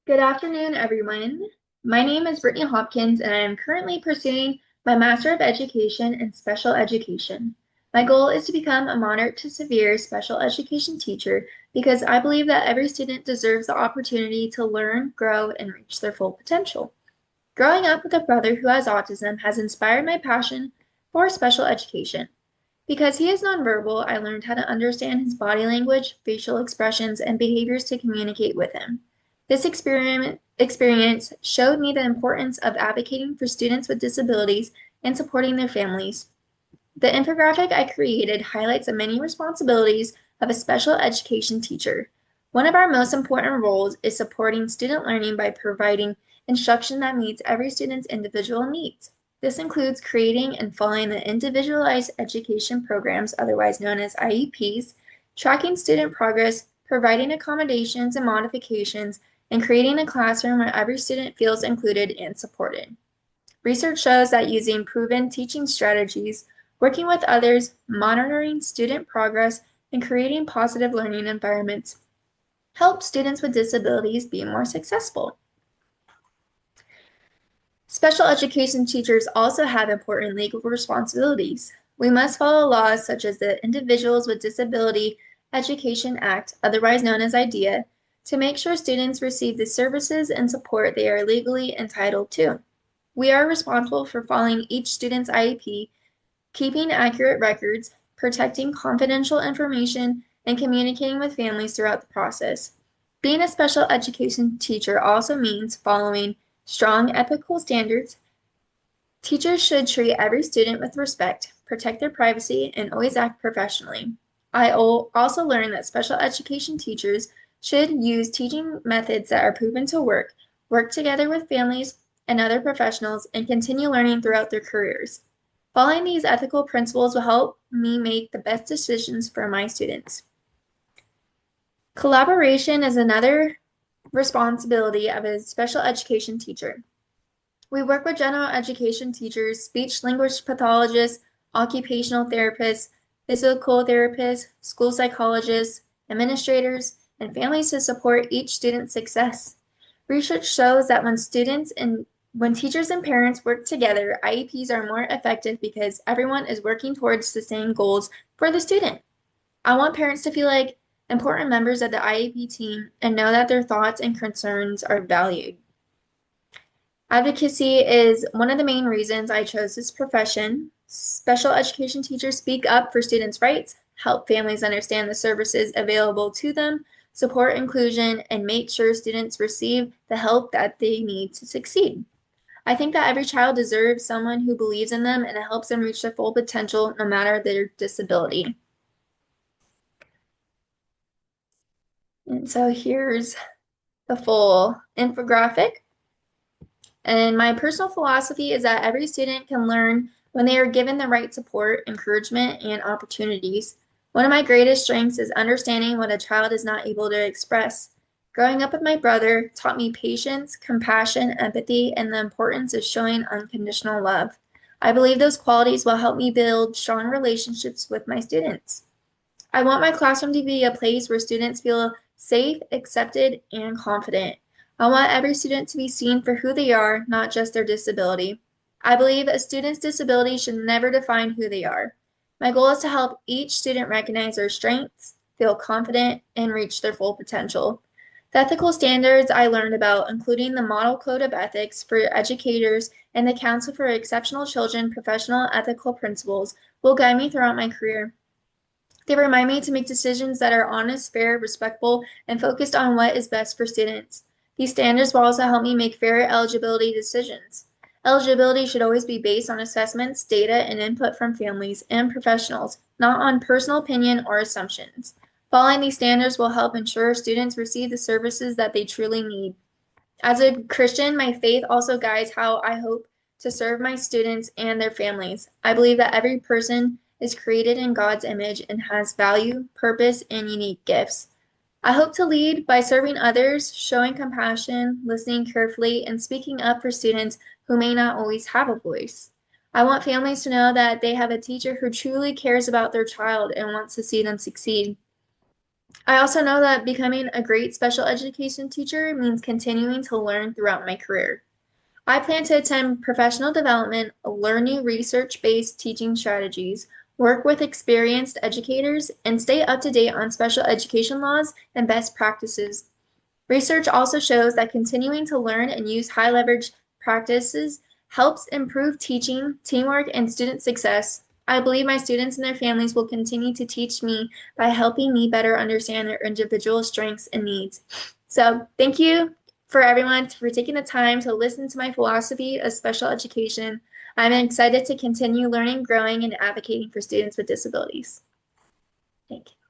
Good afternoon, everyone. My name is Brittany Hopkins, and I am currently pursuing my Master of Education in Special Education. My goal is to become a moderate to severe special education teacher because I believe that every student deserves the opportunity to learn, grow, and reach their full potential. Growing up with a brother who has autism has inspired my passion for special education. Because he is nonverbal, I learned how to understand his body language, facial expressions, and behaviors to communicate with him. This experience showed me the importance of advocating for students with disabilities and supporting their families. The infographic I created highlights the many responsibilities of a special education teacher. One of our most important roles is supporting student learning by providing instruction that meets every student's individual needs. This includes creating and following the individualized education programs, otherwise known as IEPs, tracking student progress, providing accommodations and modifications, and creating a classroom where every student feels included and supported. Research shows that using proven teaching strategies, working with others, monitoring student progress, and creating positive learning environments helps students with disabilities be more successful. Special education teachers also have important legal responsibilities. We must follow laws such as the Individuals with Disability Education Act, otherwise known as IDEA, to make sure students receive the services and support they are legally entitled to. We are responsible for following each student's IEP, keeping accurate records, protecting confidential information, and communicating with families throughout the process. Being a special education teacher also means following strong ethical standards. Teachers should treat every student with respect, protect their privacy, and always act professionally. I also learned that special education teachers should use teaching methods that are proven to work together with families and other professionals, and continue learning throughout their careers. Following these ethical principles will help me make the best decisions for my students. Collaboration is another responsibility of a special education teacher. We work with general education teachers, speech language pathologists, occupational therapists, physical therapists, school psychologists, administrators, and families to support each student's success. Research shows that when teachers and parents work together, IEPs are more effective because everyone is working towards the same goals for the student. I want parents to feel like important members of the IEP team and know that their thoughts and concerns are valued. Advocacy is one of the main reasons I chose this profession. Special education teachers speak up for students' rights, help families understand the services available to them, support inclusion, and make sure students receive the help that they need to succeed. I think that every child deserves someone who believes in them and helps them reach their full potential no matter their disability. And so here's the full infographic. And my personal philosophy is that every student can learn when they are given the right support, encouragement, and opportunities. One of my greatest strengths is understanding what a child is not able to express. Growing up with my brother taught me patience, compassion, empathy, and the importance of showing unconditional love. I believe those qualities will help me build strong relationships with my students. I want my classroom to be a place where students feel safe, accepted, and confident. I want every student to be seen for who they are, not just their disability. I believe a student's disability should never define who they are. My goal is to help each student recognize their strengths, feel confident, and reach their full potential. The ethical standards I learned about, including the Model Code of Ethics for Educators and the Council for Exceptional Children Professional Ethical Principles, will guide me throughout my career. They remind me to make decisions that are honest, fair, respectful, and focused on what is best for students. These standards will also help me make fair eligibility decisions. Eligibility should always be based on assessments, data, and input from families and professionals, not on personal opinion or assumptions. Following these standards will help ensure students receive the services that they truly need. As a Christian, my faith also guides how I hope to serve my students and their families. I believe that every person is created in God's image and has value, purpose, and unique gifts. I hope to lead by serving others, showing compassion, listening carefully, and speaking up for students who may not always have a voice. I want families to know that they have a teacher who truly cares about their child and wants to see them succeed. I also know that becoming a great special education teacher means continuing to learn throughout my career. I plan to attend professional development, learn new research-based teaching strategies, work with experienced educators, and stay up to date on special education laws and best practices. Research also shows that continuing to learn and use high leverage practices helps improve teaching, teamwork, and student success. I believe my students and their families will continue to teach me by helping me better understand their individual strengths and needs. So, thank you for everyone for taking the time to listen to my philosophy of special education. I'm excited to continue learning, growing, and advocating for students with disabilities. Thank you.